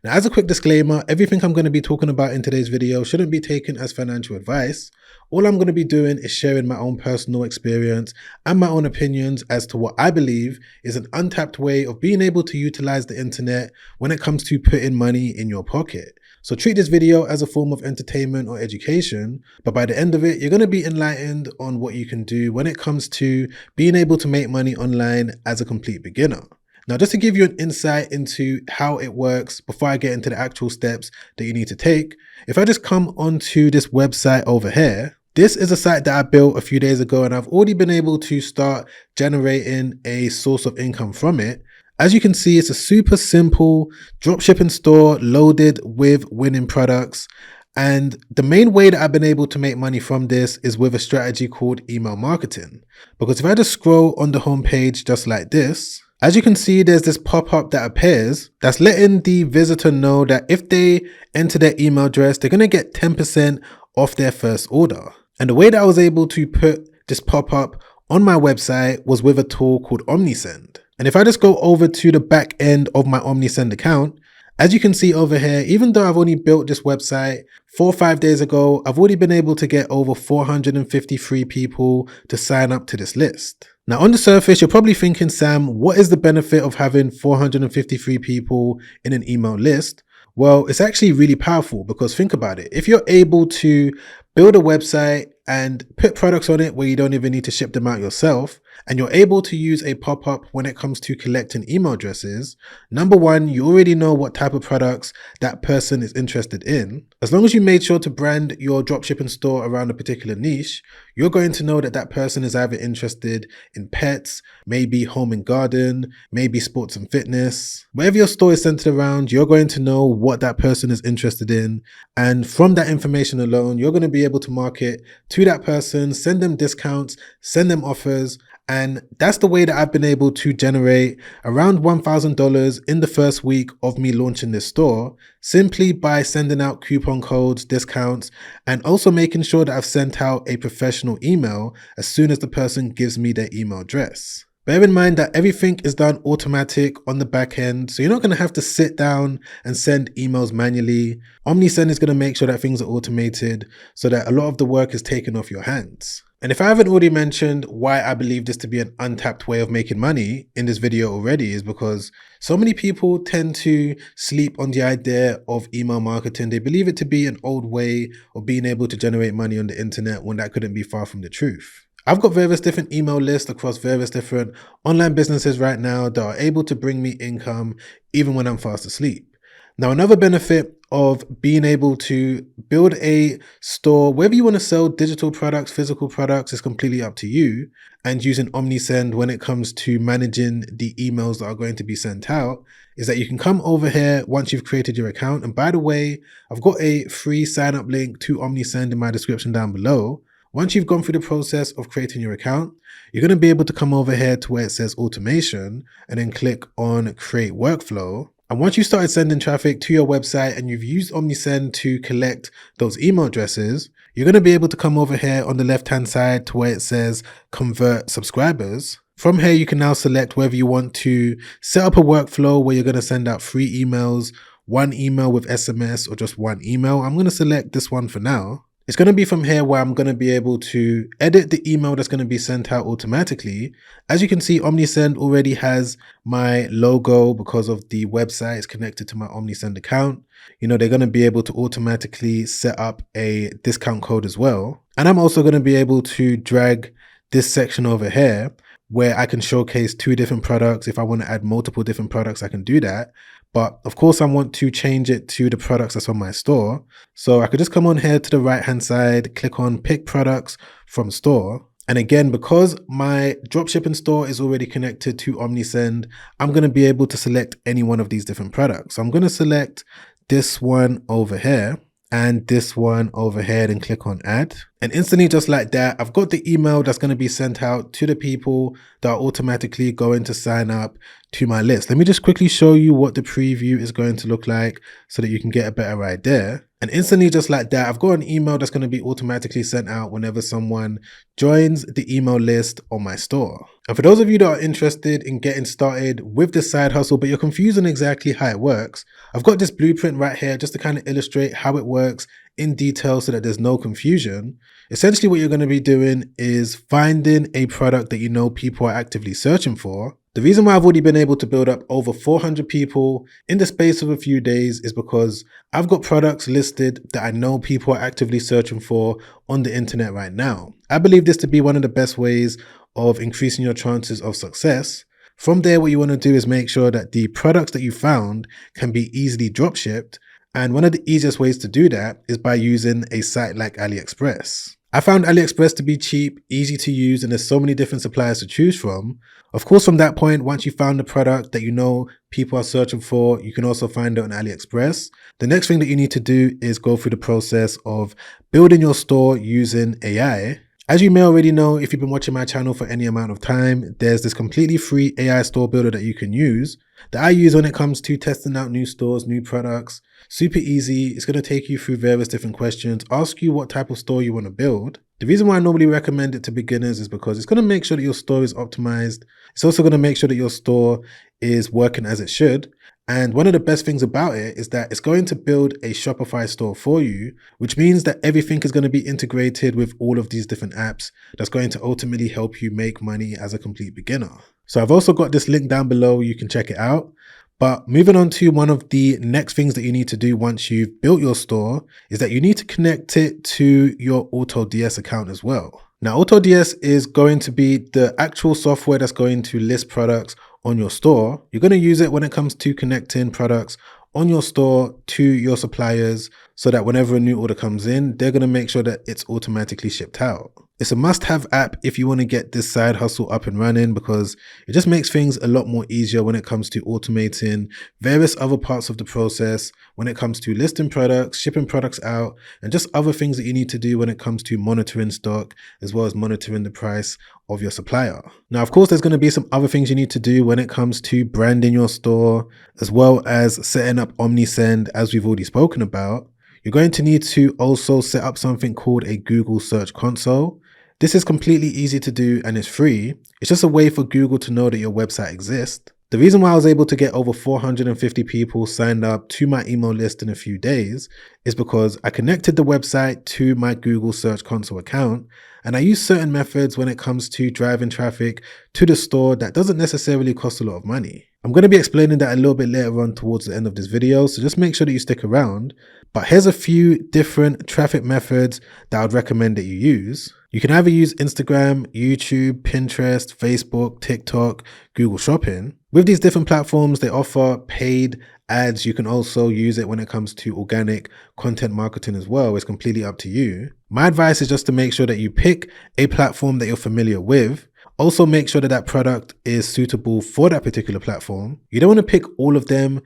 Now, as a quick disclaimer, everything I'm going to be talking about in today's video shouldn't be taken as financial advice. All I'm going to be doing is sharing my own personal experience and my own opinions as to what I believe is an untapped way of being able to utilize the internet when it comes to putting money in your pocket. So treat this video as a form of entertainment or education, but by the end of it, you're going to be enlightened on what you can do when it comes to being able to make money online as a complete beginner. Now, just to give you an insight into how it works before I get into the actual steps that you need to take, if I just come onto this website over here, this is a site that I built a few days ago and I've already been able to start generating a source of income from it. As you can see, it's a super simple dropshipping store loaded with winning products. And the main way that I've been able to make money from this is with a strategy called email marketing. Because if I just scroll on the homepage just like this, as you can see, there's this pop-up that appears that's letting the visitor know that if they enter their email address, they're going to get 10% off their first order. And the way that I was able to put this pop-up on my website was with a tool called OmniSend. And if I just go over to the back end of my OmniSend account, as you can see over here, even though I've only built this website 4 or 5 days ago, I've already been able to get over 453 people to sign up to this list. Now, on the surface, you're probably thinking, Sam, what is the benefit of having 453 people in an email list? Well, it's actually really powerful because think about it. If you're able to build a website and put products on it where you don't even need to ship them out yourself, and you're able to use a pop-up when it comes to collecting email addresses, number one, you already know what type of products that person is interested in. As long as you made sure to brand your dropshipping store around a particular niche, you're going to know that that person is either interested in pets, maybe home and garden, maybe sports and fitness. Wherever your store is centered around, you're going to know what that person is interested in. And from that information alone, you're going to be able to market to that person, send them discounts, send them offers. And that's the way that I've been able to generate around $1,000 in the first week of me launching this store, simply by sending out coupon codes, discounts, and also making sure that I've sent out a professional email as soon as the person gives me their email address. Bear in mind that everything is done automatic on the back end, so you're not going to have to sit down and send emails manually. OmniSend is going to make sure that things are automated so that a lot of the work is taken off your hands. And if I haven't already mentioned why I believe this to be an untapped way of making money in this video already, is because so many people tend to sleep on the idea of email marketing. They believe it to be an old way of being able to generate money on the internet when that couldn't be far from the truth. I've got various different email lists across various different online businesses right now that are able to bring me income even when I'm fast asleep. Now, another benefit of being able to build a store, whether you want to sell digital products, physical products, is completely up to you. And using OmniSend when it comes to managing the emails that are going to be sent out, is that you can come over here once you've created your account. And by the way, I've got a free sign up link to OmniSend in my description down below. Once you've gone through the process of creating your account, you're going to be able to come over here to where it says automation and then click on create workflow. And once you started sending traffic to your website and you've used OmniSend to collect those email addresses, you're going to be able to come over here on the left-hand side to where it says convert subscribers. From here, you can now select whether you want to set up a workflow where you're going to send out 3 emails, 1 email with SMS, or just 1 email. I'm going to select this one for now. It's going to be from here where I'm going to be able to edit the email that's going to be sent out automatically. As you can see, OmniSend already has my logo because of the website is connected to my OmniSend account. You know, they're going to be able to automatically set up a discount code as well. And I'm also going to be able to drag this section over here where I can showcase 2 different products. If I want to add multiple different products, I can do that. But of course, I want to change it to the products that's on my store. So I could just come on here to the right-hand side, click on pick products from store. And again, because my dropshipping store is already connected to OmniSend, I'm going to be able to select any one of these different products. So I'm going to select this one over here and this one over here and click on add. And instantly, just like that, I've got the email that's going to be sent out to the people that are automatically going to sign up to my list. Let me just quickly show you what the preview is going to look like so that you can get a better idea. And instantly, just like that, I've got an email that's going to be automatically sent out whenever someone joins the email list on my store. And for those of you that are interested in getting started with this side hustle, but you're confused on exactly how it works, I've got this blueprint right here just to kind of illustrate how it works in detail so that there's no confusion. Essentially, what you're going to be doing is finding a product that you know people are actively searching for. The reason why I've already been able to build up over 400 people in the space of a few days is because I've got products listed that I know people are actively searching for on the internet right now. I believe this to be one of the best ways of increasing your chances of success. From there, what you want to do is make sure that the products that you found can be easily drop shipped. And one of the easiest ways to do that is by using a site like AliExpress. I found AliExpress to be cheap, easy to use, and there's so many different suppliers to choose from. Of course, from that point, once you found the product that you know people are searching for, you can also find it on AliExpress. The next thing that you need to do is go through the process of building your store using AI. As you may already know, if you've been watching my channel for any amount of time, there's this completely free AI store builder that you can use, that I use when it comes to testing out new stores, new products. Super easy. It's going to take you through various different questions, ask you what type of store you want to build. The reason why I normally recommend it to beginners is because it's going to make sure that your store is optimized. It's also going to make sure that your store is working as it should. And one of the best things about it is that it's going to build a Shopify store for you, which means that everything is going to be integrated with all of these different apps that's going to ultimately help you make money as a complete beginner. So I've also got this link down below. You can check it out. But moving on to one of the next things that you need to do once you've built your store is that you need to connect it to your AutoDS account as well. Now, AutoDS is going to be the actual software that's going to list products on your store. You're going to use it when it comes to connecting products on your store to your suppliers so that whenever a new order comes in, they're going to make sure that it's automatically shipped out. It's a must-have app if you want to get this side hustle up and running because it just makes things a lot more easier when it comes to automating various other parts of the process, when it comes to listing products, shipping products out, and just other things that you need to do when it comes to monitoring stock, as well as monitoring the price of your supplier. Now, of course, there's going to be some other things you need to do when it comes to branding your store, as well as setting up OmniSend, as we've already spoken about. You're going to need to also set up something called a Google Search Console. This is completely easy to do and it's free. It's just a way for Google to know that your website exists. The reason why I was able to get over 450 people signed up to my email list in a few days is because I connected the website to my Google Search Console account, and I use certain methods when it comes to driving traffic to the store that doesn't necessarily cost a lot of money. I'm going to be explaining that a little bit later on towards the end of this video, so just make sure that you stick around. But here's a few different traffic methods that I would recommend that you use. You can either use Instagram, YouTube, Pinterest, Facebook, TikTok, Google Shopping. With these different platforms, they offer paid ads. You can also use it when it comes to organic content marketing as well. It's completely up to you. My advice is just to make sure that you pick a platform that you're familiar with. Also make sure that that product is suitable for that particular platform. You don't want to pick all of them,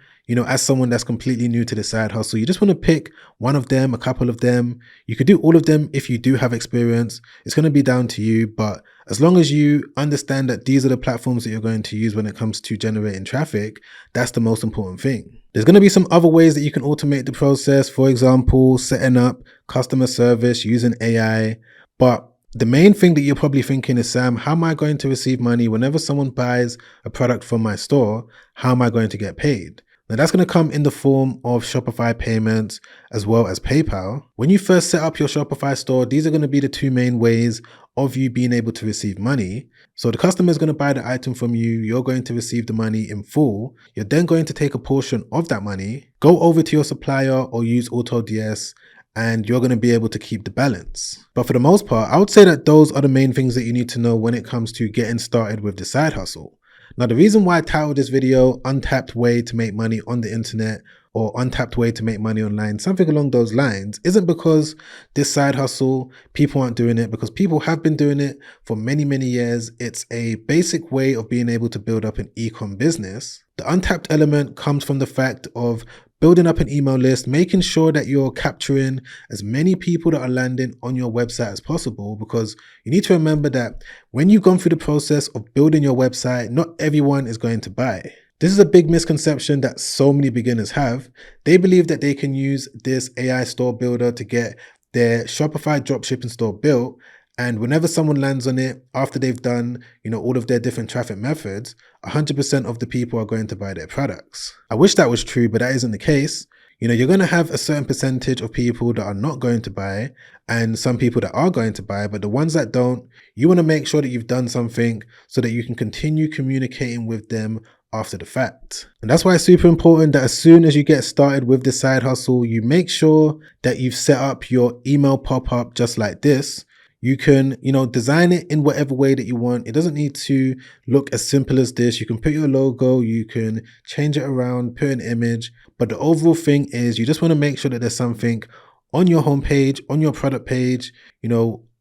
as someone that's completely new to the side hustle. You just want to pick one of them, a couple of them. You could do all of them if you do have experience. It's going to be down to you, but as long as you understand that these are the platforms that you're going to use when it comes to generating traffic, that's the most important thing. There's going to be some other ways that you can automate the process. For example, setting up customer service using AI, but the main thing that you're probably thinking is, Sam, how am I going to receive money whenever someone buys a product from my store? How am I going to get paid? Now that's going to come in the form of Shopify payments as well as PayPal. When you first set up your Shopify store, these are going to be the two main ways of you being able to receive money. So the customer is going to buy the item from you. You're going to receive the money in full. You're then going to take a portion of that money, go over to your supplier or use AutoDS, and you're going to be able to keep the balance. But for the most part, I would say that those are the main things that you need to know when it comes to getting started with the side hustle. Now, the reason why I titled this video Untapped Way to Make Money on the Internet or Untapped Way to Make Money Online, something along those lines, isn't because this side hustle, people aren't doing it, because people have been doing it for many, many years. It's a basic way of being able to build up an e-com business. The untapped element comes from the fact of building up an email list, making sure that you're capturing as many people that are landing on your website as possible, because you need to remember that when you've gone through the process of building your website, not everyone is going to buy. This is a big misconception that so many beginners have. They believe that they can use this AI store builder to get their Shopify dropshipping store built, and whenever someone lands on it, after they've done, all of their different traffic methods, 100% of the people are going to buy their products. I wish that was true, but that isn't the case. You're going to have a certain percentage of people that are not going to buy and some people that are going to buy, but the ones that don't, you want to make sure that you've done something so that you can continue communicating with them after the fact. And that's why it's super important that as soon as you get started with this side hustle, you make sure that you've set up your email pop-up just like this. You can, design it in whatever way that you want. It doesn't need to look as simple as this. You can put your logo, you can change it around, put an image. But the overall thing is you just want to make sure that there's something on your homepage, on your product page,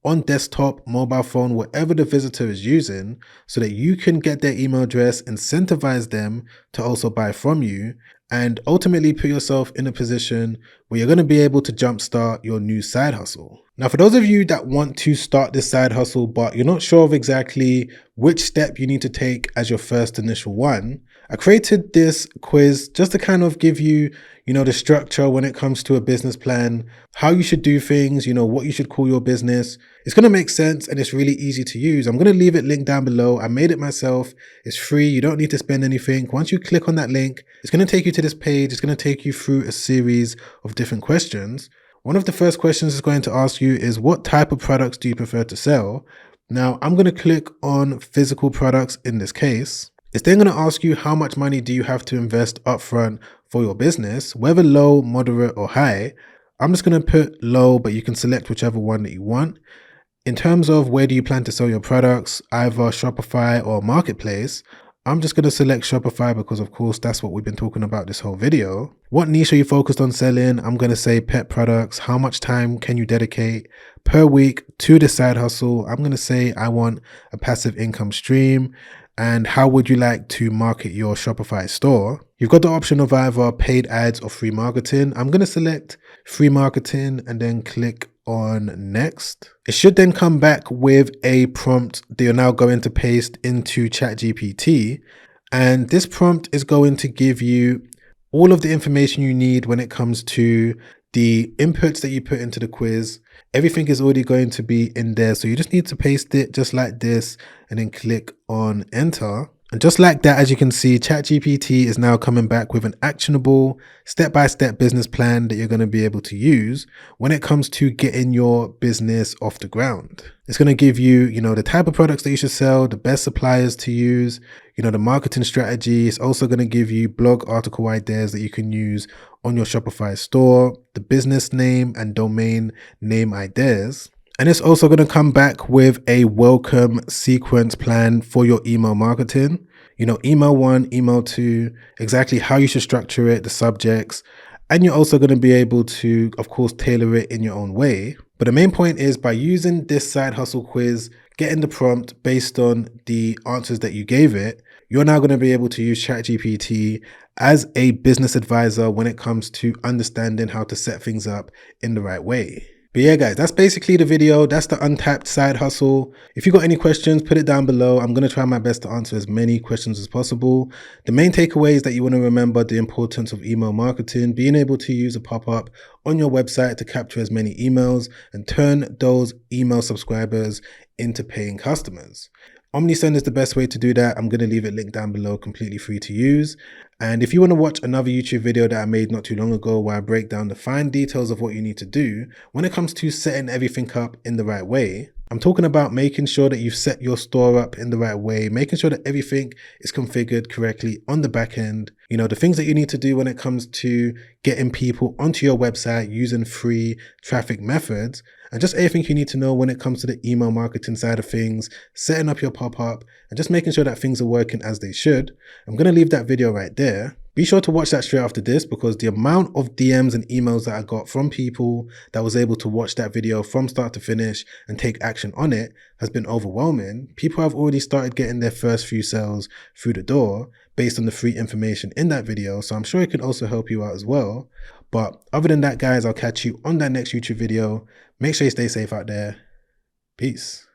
on desktop, mobile phone, whatever the visitor is using, so that you can get their email address, incentivize them to also buy from you, and ultimately put yourself in a position where you're going to be able to jumpstart your new side hustle. Now, for those of you that want to start this side hustle, but you're not sure of exactly which step you need to take as your first initial one, I created this quiz just to kind of give you, the structure when it comes to a business plan, how you should do things, what you should call your business. It's going to make sense and it's really easy to use. I'm going to leave it linked down below. I made it myself. It's free. You don't need to spend anything. Once you click on that link, it's going to take you to this page. It's going to take you through a series of different questions. One of the first questions it's going to ask you is, what type of products do you prefer to sell? Now, I'm going to click on physical products in this case. It's then going to ask you, how much money do you have to invest upfront for your business, whether low, moderate, or high. I'm just going to put low, but you can select whichever one that you want. In terms of where do you plan to sell your products, either Shopify or Marketplace, I'm just going to select Shopify because, of course, that's what we've been talking about this whole video. What niche are you focused on selling? I'm going to say pet products. How much time can you dedicate per week to this side hustle? I'm going to say I want a passive income stream. And how would you like to market your Shopify store? You've got the option of either paid ads or free marketing. I'm going to select free marketing and then click on next. It should then come back with a prompt that you're now going to paste into ChatGPT. And this prompt is going to give you all of the information you need when it comes to the inputs that you put into the quiz. Everything is already going to be in there. So you just need to paste it just like this and then click on enter. And just like that, as you can see, ChatGPT is now coming back with an actionable step-by-step business plan that you're going to be able to use when it comes to getting your business off the ground. It's going to give you, the type of products that you should sell, the best suppliers to use, the marketing strategy. It's also going to give you blog article ideas that you can use on your Shopify store, the business name and domain name ideas. And it's also going to come back with a welcome sequence plan for your email marketing. Email 1, email 2, exactly how you should structure it, the subjects. And you're also going to be able to, of course, tailor it in your own way. But the main point is, by using this side hustle quiz, getting the prompt based on the answers that you gave it, you're now going to be able to use ChatGPT as a business advisor when it comes to understanding how to set things up in the right way. But yeah, guys, that's basically the video. That's the untapped side hustle. If you got any questions, put it down below. I'm going to try my best to answer as many questions as possible. The main takeaway is that you want to remember the importance of email marketing, being able to use a pop-up on your website to capture as many emails and turn those email subscribers into paying customers. OmniSend is the best way to do that. I'm going to leave it linked down below, completely free to use. And if you want to watch another YouTube video that I made not too long ago where I break down the fine details of what you need to do when it comes to setting everything up in the right way, I'm talking about making sure that you've set your store up in the right way, making sure that everything is configured correctly on the back end, the things that you need to do when it comes to getting people onto your website using free traffic methods, and just everything you need to know when it comes to the email marketing side of things, setting up your pop-up, and just making sure that things are working as they should. I'm going to leave that video right there. Be sure to watch that straight after this, because the amount of DMs and emails that I got from people that was able to watch that video from start to finish and take action on it has been overwhelming. People have already started getting their first few sales through the door based on the free information in that video. So I'm sure it can also help you out as well. But other than that, guys, I'll catch you on that next YouTube video. Make sure you stay safe out there. Peace.